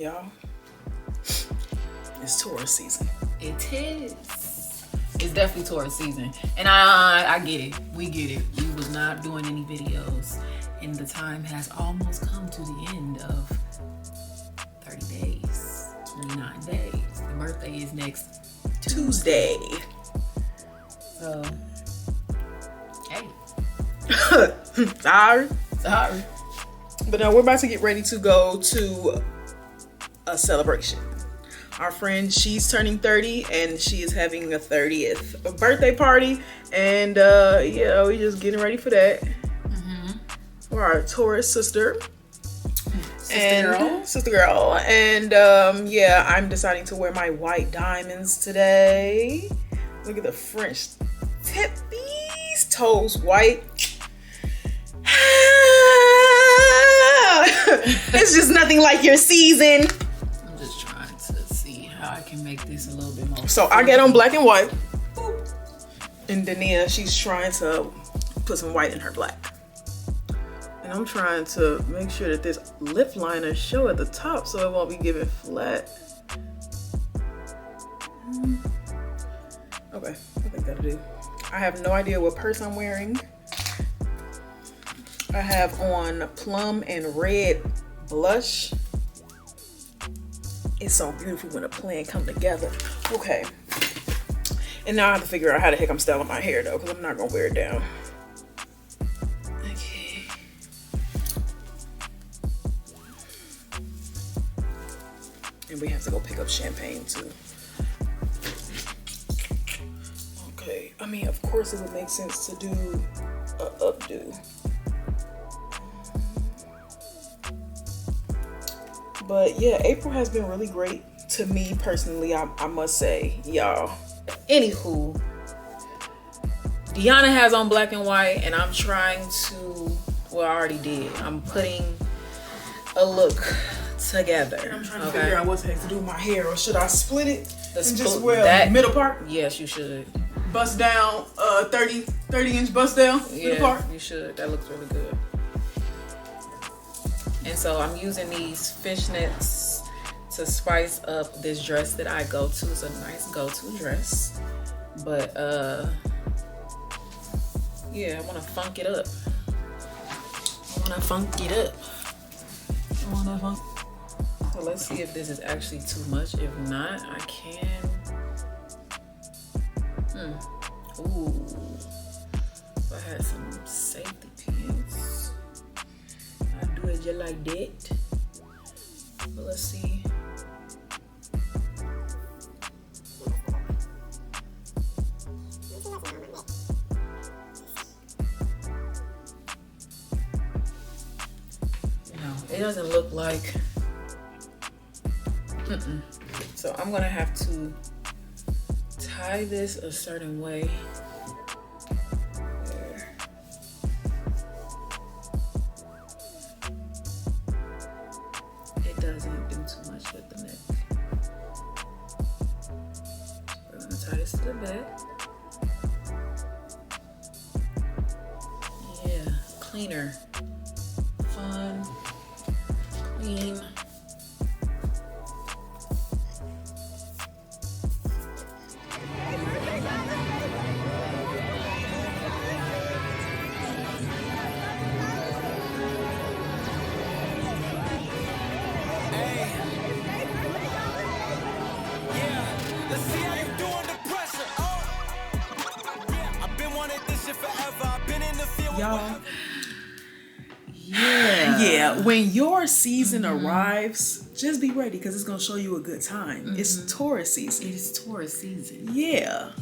Y'all, it's Taurus season. It is. It's definitely Taurus season. And I get it. We get it. We was not doing any videos. And the time has almost come to the end of 30 days. 29 days. The birthday is next Tuesday. So, hey. Sorry. But no, we're about to get ready to go to a celebration. Our friend, she's turning 30 and she is having a 30th birthday party. And yeah, we're just getting ready for that. For our Taurus sister. Sister girl. And yeah, I'm deciding to wear my white diamonds today. Look at the French tip. These toes white. It's just nothing like your season. I'm just trying to see how I can make this a little bit more. So I get on black and white. And dnia, she's trying to put some white in her black. And I'm trying to make sure that this lip liner show at the top so it won't be giving flat. Okay, I think that'll do. I have no idea what purse I'm wearing. I have on plum and red blush. It's so beautiful when a plan come together. Okay. And now I have to figure out how the heck I'm styling my hair though, because I'm not gonna wear it down. Okay. And we have to go pick up champagne too. Okay. I mean, of course it would make sense to do a updo. But yeah, April has been really great to me personally, I must say, y'all. Anywho, Deanna has on black and white, and I'm trying to, well, I already did. I'm putting a look together. I'm trying to figure out what the heck to do with my hair, or should I split it and just wear that middle part? Yes, you should. Bust down, 30 inch bust down middle part? You should. That looks really good. And so I'm using these fishnets to spice up this dress that I go to. It's a nice go-to dress. But yeah, I want to funk it up. So let's see if this is actually too much. If not, I can. Ooh. If I had some safety pins, I'd do it just like that. But let's see. No, it doesn't look like. So I'm gonna have to tie this a certain way. There. It doesn't do too much with the neck. We're gonna tie this to the back. Yeah, cleaner, fun, clean. Y'all. Yeah. When your season arrives, just be ready because it's gonna show you a good time. It's Taurus season. It's Taurus season. Yeah.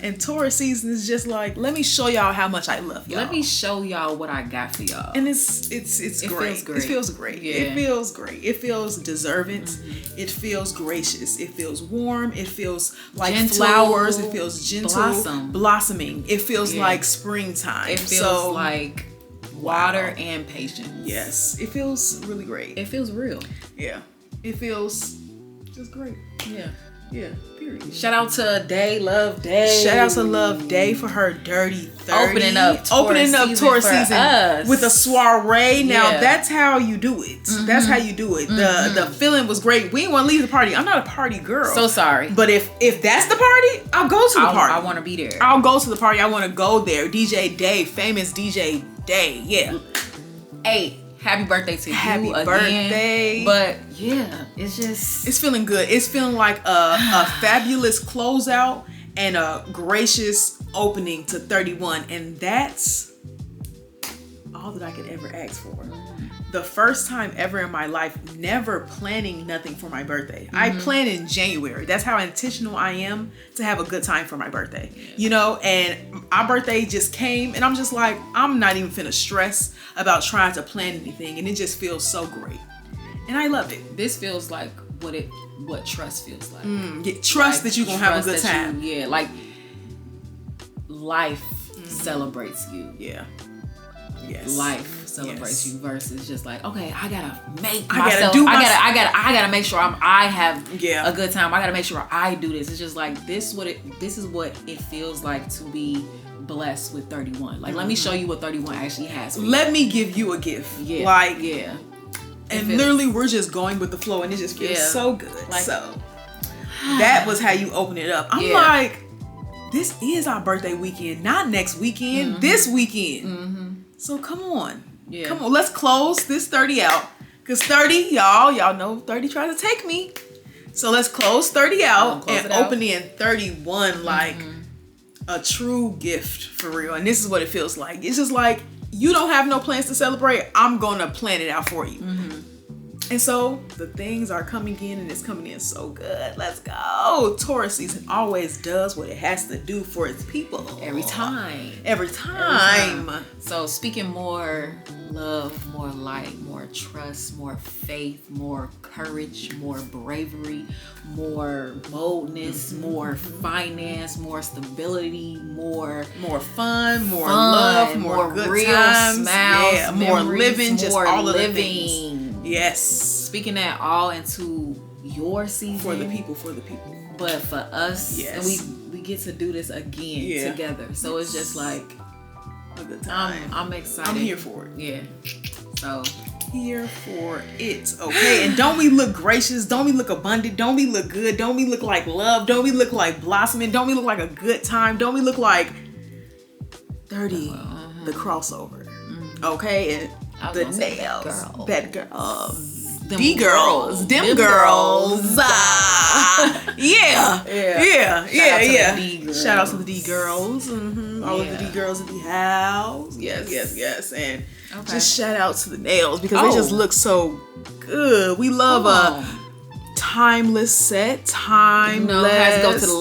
And Taurus season is just like, let me show y'all how much I love y'all. Let me show y'all what I got for y'all. And it's great. It feels great. Yeah. It feels great. It feels deserving. It feels gracious. It feels warm. It feels like gentle, flowers. It feels gentle. blossoming. It feels like springtime. It feels like water and patience. Yes. It feels really great. It feels real. Yeah. It feels just great. Yeah. Yeah. Period. Shout out to Day, Love Day. Shout out to Love Day for her Dirty 30. Opening up Taurus season us. With a soiree. Now Yeah. that's how you do it. That's how you do it. The feeling was great. We didn't want to leave the party. I'm not a party girl. So sorry. But if that's the party, I'll go to the party. I want to be there. I'll go to the party. I want to go there. DJ Day, famous DJ Day. Yeah. Hey, happy birthday to Happy you again. birthday. But yeah, it's feeling good. It's feeling like a fabulous closeout and a gracious opening to 31. And that's all that I could ever ask for. The first time ever in my life, never planning nothing for my birthday. I plan in January. That's how intentional I am to have a good time for my birthday. You know, and our birthday just came and I'm just like, I'm not even finna stress about trying to plan anything. And it just feels so great. And I love it. This feels like what trust feels like. Trust that you're gonna have a good time. Like life celebrates you. Yeah. Yes. Life celebrates you versus just like, okay, I gotta make I myself. I gotta make sure I have Yeah. a good time. I gotta make sure I do this. It's just like this is what it feels like to be blessed with 31. Like, let me show you what 31 actually has. Let me give you a gift. Yeah. Like, yeah. And literally, we're just going with the flow, and it just feels so good. Like, so that was how you open it up. I'm like, this is our birthday weekend, not next weekend. This weekend. So come on. Yeah. Come on, let's close this 30 out. Because 30, y'all know 30 tried to take me. So let's close 30 out and open in 31 like a true gift for real. And this is what it feels like. It's just like, you don't have no plans to celebrate. I'm going to plan it out for you. And so the things are coming in and it's coming in so good. Let's go. Taurus season always does what it has to do for its people. Every time. Every time. So speaking more love, more light, more trust, more faith, more courage, more bravery, more boldness, more finance, more stability, more fun, more love, more good real times, smiles, more memories, living, just more all of living. the things. Yes. Speaking that all into your season. For the people. But for us, and we get to do this again together. So it's just like a good time. I'm excited. I'm here for it. Yeah. So here for it. Okay. And don't we look gracious? Don't we look abundant? Don't we look good? Don't we look like love? Don't we look like blossoming? Don't we look like a good time? Don't we look like 30, the crossover? Okay. And the nails, bad girls, D girls, Dem Girls. Yeah. Shout out to the D girls. All of the D girls in the house. Yes. And just shout out to the nails because they just look so good. We love a timeless set. Timeless. Had to go to the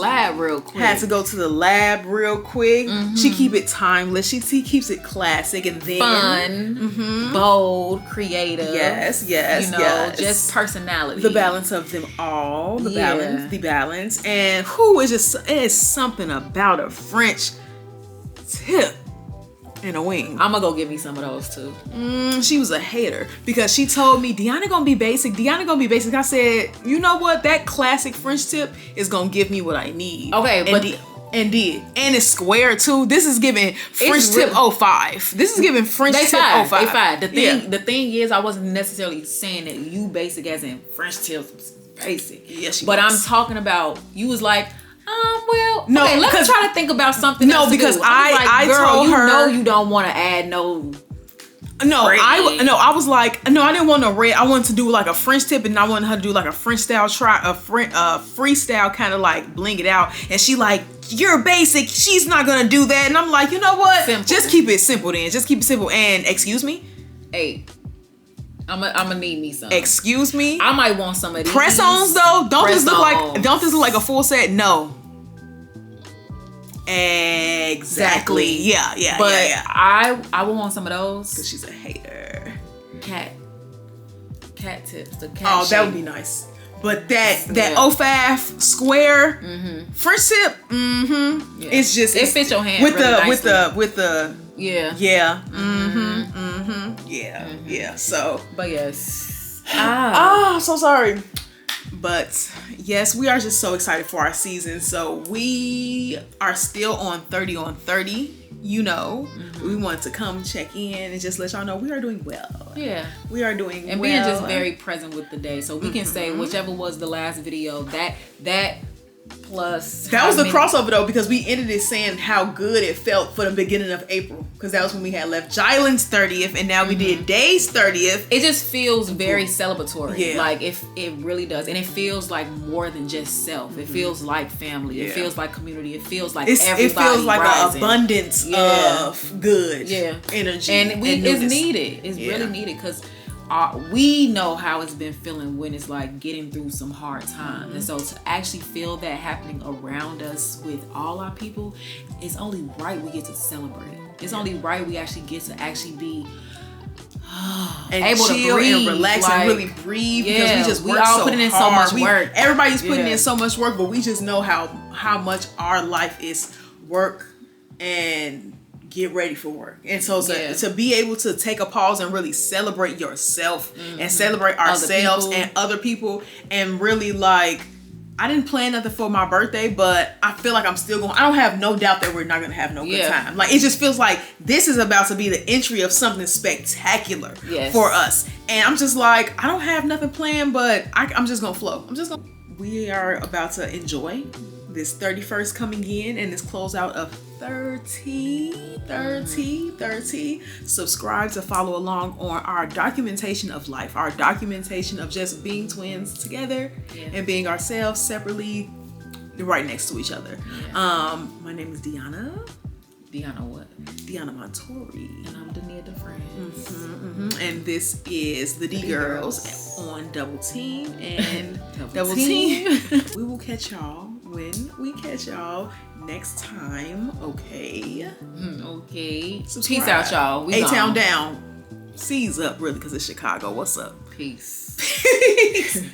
lab real quick. She keep it timeless. She keeps it classic and then fun, bold, creative. Yes. Just personality. The balance of them all. The balance. And it is something about a French tip and a wing. I'm gonna go get me some of those too. She was a hater because she told me Deanna gonna be basic. I said, you know what? That classic French tip is gonna give me what I need. Okay, but and it's square too. This is giving French tip 05. This is giving French tip 05. They fine. The thing is, I wasn't necessarily saying that you basic as in French tips basic. Yes, but I'm talking about you was like. Well, no. Okay, let me try to think about something. No, because I told her, you know, you don't want to add no. No, I was like, no, I didn't want no red. I wanted to do like a French tip, and I wanted her to do like a French style freestyle kind of like bling it out. And she like, you're basic. She's not gonna do that. And I'm like, you know what? Simple. Just keep it simple then. Just keep it simple. And excuse me. Hey. I'm gonna need me some. Excuse me. I might want some of these press-ons though. Don't this look like a full set? No. Exactly. Yeah. But yeah. I would want some of those because she's a hater. Cat tips. The cat. Oh, that would be nice. But that 05 square French tip. It's just it fits your hand with really with the yeah. Yeah. So, but yes. So sorry. But yes, we are just so excited for our season. So we are still on 30 on 30. You know, we want to come check in and just let y'all know we are doing well. Yeah. We are doing and well. being just very present with the day. So we can say whichever was the last video, that plus that was the crossover though, because we ended it saying how good it felt for the beginning of April, because that was when we had left Jyland's 30th and now we did Day's 30th. It just feels very celebratory. Yeah. Like it really does. And it feels like more than just self. It feels like family. It feels like community. It feels like everybody it feels like rising. an abundance of good energy. And it's needed. It's really needed, because we know how it's been feeling when it's like getting through some hard times. And so to actually feel that happening around us with all our people, it's only right we get to celebrate. It's only right we actually get to actually be and able chill to breathe, and relax and really breathe, because we just work all so putting in hard. so much work. Everybody's putting in so much work, but we just know how much our life is work and get ready for work. And so to be able to take a pause and really celebrate yourself and celebrate ourselves and other people, and really like, I didn't plan nothing for my birthday, but I feel like I'm still going. I don't have no doubt that we're not gonna have no good time. Like, it just feels like this is about to be the entry of something spectacular for us. And I'm just like, I don't have nothing planned, but I'm just gonna flow. We are about to enjoy this 31st coming in and this closeout of 30. Subscribe to follow along on our documentation of life, our documentation of just being twins together and being ourselves separately, right next to each other. My name is Deanna. Deanna what? Deanna Montori. And I'm dnia.deanna. And this is the D Girls on Double Team and Double Team. We will catch y'all when we catch y'all next time. Okay. Okay. Subscribe. Peace out, y'all. A-Town down. C's up, really, because it's Chicago. What's up? Peace. Peace.